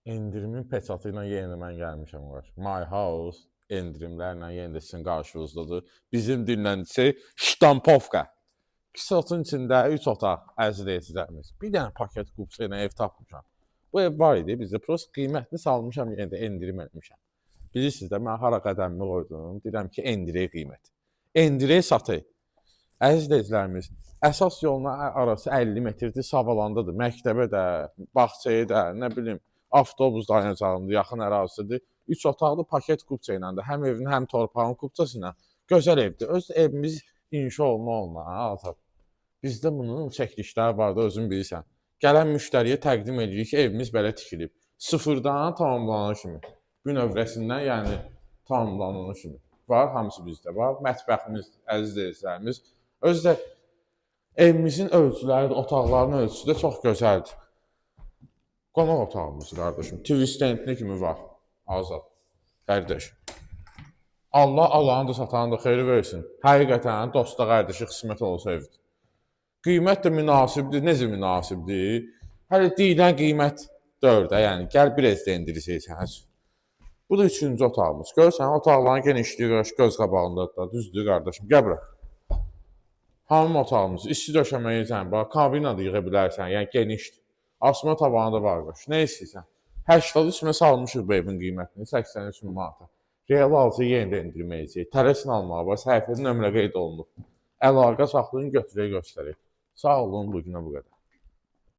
Endirimin peçatı ilə yenə mən gəlmişəm var. My House endirimlərlə yenə də sizin qarşınızdadır. Bizim dinləncisi Ştampovka. İki otun içində 3 otaq əziz izləyicilərimiz. Bir dənə paket kupça ilə ev tapmışam. Bu ev var idi, bizdə prosta qiymətini salmışam, yenə də endirim etmişəm. Bilirsiniz də mən hara qədəmimi qoydum, deyirəm ki, endirək qiymət. Endirək satay. Əziz izləyicilərimiz, əsas yolla arası 50 metrdir, Savalandadır. Məktəbə də, bağçaya da, nə bilim, avtobus dayanacağında yaxın ərazisidir. 3 otaqlı paket kupça ilə də həm evin, həm torpağın kupçası ilə gözəl evdir. Öz evimiz inşa olma azad. Bizdə bunun çəkilişləri var da, özün bilirsən. Gələn müştəriyə təqdim edirik ki, evimiz belə tikilib. Sıfırdan tamamlanan kimi. Gün övrəsindən, yəni tamamlanan kimi. Var, hamısı bizdə var. Mətbəximiz, əziz izləyicilərimiz. Özü də evimizin ölçüləri, otaqların ölçüsü də çox gözəldir. Qonaq otağımız qardaşım, TV stendli kimi var. Azad. Qardaş. Allah Allahın da satanın da xeyri versin. Həqiqətən dosta qardaşı qismət olsa evdir. Qiymət də münasibdir. Necə münasibdir? Hələ deyilən qiymət 4-də, yəni gəl bir ez də endirsək. Bu da 3-cü otağımız. Görürsən, otaqların genişliyi göz qabağındadır. Düzdür qardaşım. Gəl bura. Hamam otağımız, isti döşəməyi bax, kabina da yığa bilərsən, yəni genişdir. Asma tavanı da var, nə istəyirsən. 83 minə salmışıq bu evin qiymətini, 83 min manata. Real alıcı yenə də endirməyəcək. Tələsin almağa var, səhifədə nömrə qeyd olunub. Əlaqə saxlayın, götürək göstərək. Sağ olun, bugünə bu qədər.